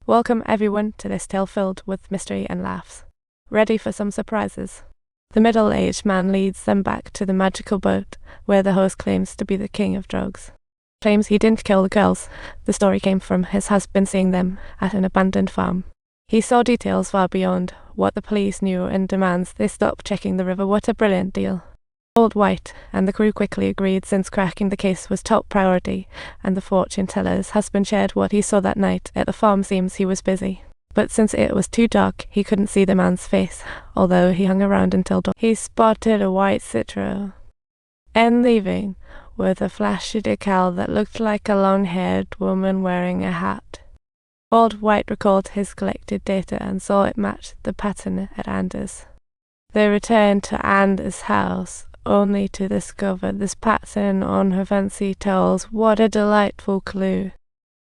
Welcome everyone to this tale filled with mystery and laughs. Ready for some surprises? The middle-aged man leads them back to the magical boat where the host claims to be the king of drugs. Claims he didn't kill the girls. The story came from his husband seeing them at an abandoned farm. He saw details far beyond what the police knew and demands they stop checking the river. What a brilliant deal. Old White and the crew quickly agreed since cracking the case was top priority, and the fortune teller's husband shared what he saw that night at the farm. Seems he was busy, but since it was too dark he couldn't see the man's face, although he hung around until dawn. He spotted a white Citro and leaving with a flashy decal that looked like a long-haired woman wearing a hat. Old White recalled his collected data and saw it matched the pattern at Anders. They returned to Anders' house, only to discover this pattern on her fancy towels. What a delightful clue.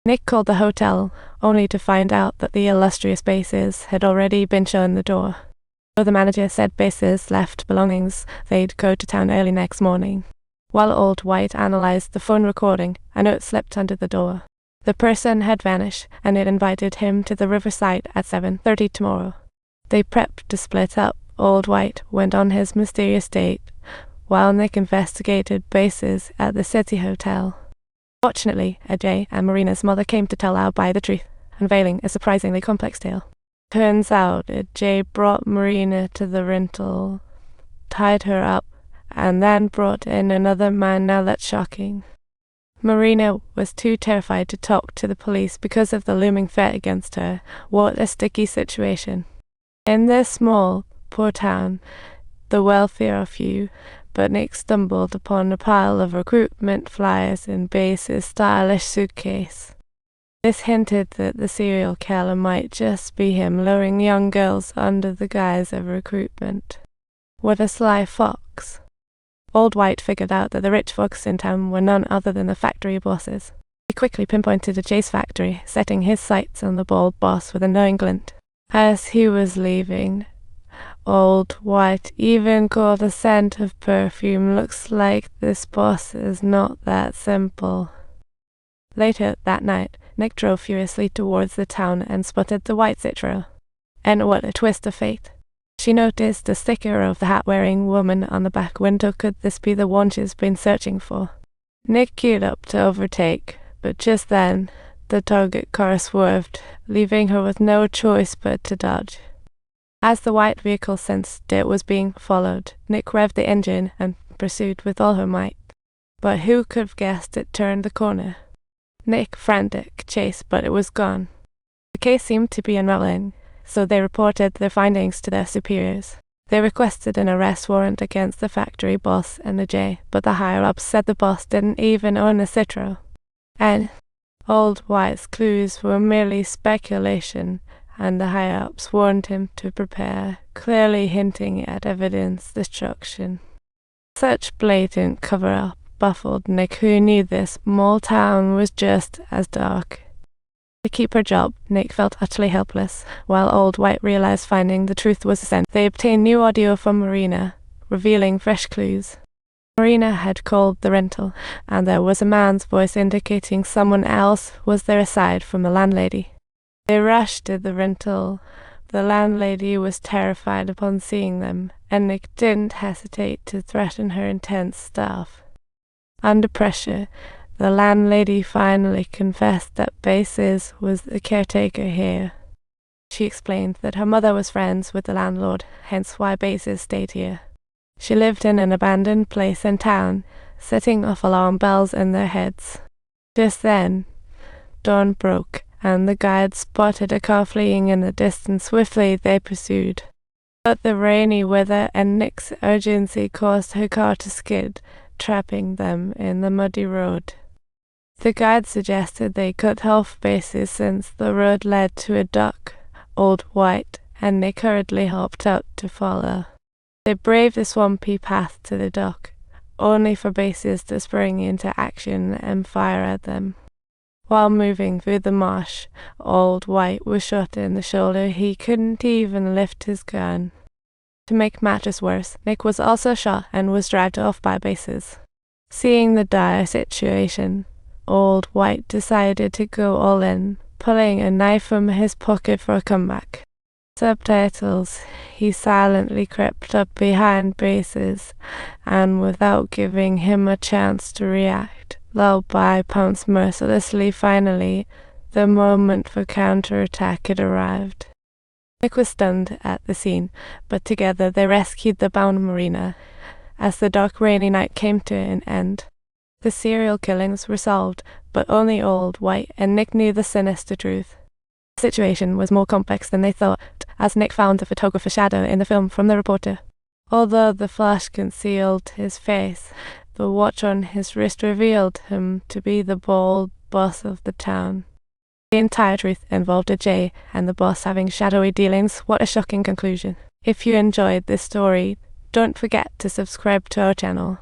Nick called the hotel, only to find out that the illustrious Bases had already been shown the door. So the manager said Bases left belongings, they'd go to town early next morning. While Old White analyzed the phone recording, a note slipped under the door. The person had vanished, and it invited him to the riverside at 7:30 tomorrow. They prepped to split up. Old White went on his mysterious date, while Nick investigated Bases at the City Hotel. Fortunately, Ajay and Marina's mother came to tell Albie the truth, unveiling a surprisingly complex tale. Turns out Ajay brought Marina to the rental, tied her up, and then brought in another man. Now that's shocking. Marina was too terrified to talk to the police because of the looming threat against her. What a sticky situation. In this small, poor town, the wealthier few, but Nick stumbled upon a pile of recruitment flyers in Base's stylish suitcase. This hinted that the serial killer might just be him, luring young girls under the guise of recruitment. What a sly fox. Old White figured out that the rich folks in town were none other than the factory bosses. He quickly pinpointed a Chase factory, setting his sights on the bald boss with a knowing glint. As he was leaving, Old White even caught a scent of perfume. Looks like this boss is not that simple. Later that night, Nick drove furiously towards the town and spotted the white Citro. And what a twist of fate. She noticed the sticker of the hat-wearing woman on the back window. Could this be the one she's been searching for? Nick queued up to overtake, but just then, the target car swerved, leaving her with no choice but to dodge. As the white vehicle sensed it was being followed, Nick revved the engine and pursued with all her might. But who could have guessed it turned the corner? Nick frantic chased, but it was gone. The case seemed to be unraveling, so they reported their findings to their superiors. They requested an arrest warrant against the factory boss and the J, but the higher-ups said the boss didn't even own a Citro. And Old White's clues were merely speculation, and the higher-ups warned him to prepare, clearly hinting at evidence destruction. Such blatant cover-up baffled Nick, who knew this small town was just as dark. To keep her job, Nick felt utterly helpless, while Old White realized finding the truth was a sin. They obtained new audio from Marina, revealing fresh clues. Marina had called the rental, and there was a man's voice indicating someone else was there aside from the landlady. They rushed to the rental. The landlady was terrified upon seeing them, and Nick didn't hesitate to threaten her intense staff. Under pressure, the landlady finally confessed that Bases was the caretaker here. She explained that her mother was friends with the landlord, hence why Bases stayed here. She lived in an abandoned place in town, setting off alarm bells in their heads. Just then, dawn broke, and the guide spotted a car fleeing in the distance. Swiftly they pursued. But the rainy weather and Nick's urgency caused her car to skid, trapping them in the muddy road. The guide suggested they cut off Bases since the road led to a dock. Old White and Nick hurriedly hopped out to follow. They braved the swampy path to the dock, only for Bases to spring into action and fire at them. While moving through the marsh, Old White was shot in the shoulder. He couldn't even lift his gun. To make matters worse, Nick was also shot and was dragged off by Bases. Seeing the dire situation, Old White decided to go all in, pulling a knife from his pocket for a comeback. Subtitles. He silently crept up behind Braces, and without giving him a chance to react, Lullaby pounced mercilessly. Finally, the moment for counterattack had arrived. Nick was stunned at the scene, but together they rescued the bound marina. As the dark rainy night came to an end, the serial killings were solved, but only Old, White, and Nick knew the sinister truth. The situation was more complex than they thought, as Nick found a photographer's shadow in the film from the reporter. Although the flash concealed his face, the watch on his wrist revealed him to be the bald boss of the town. The entire truth involved a Jay and the boss having shadowy dealings. What a shocking conclusion. If you enjoyed this story, don't forget to subscribe to our channel.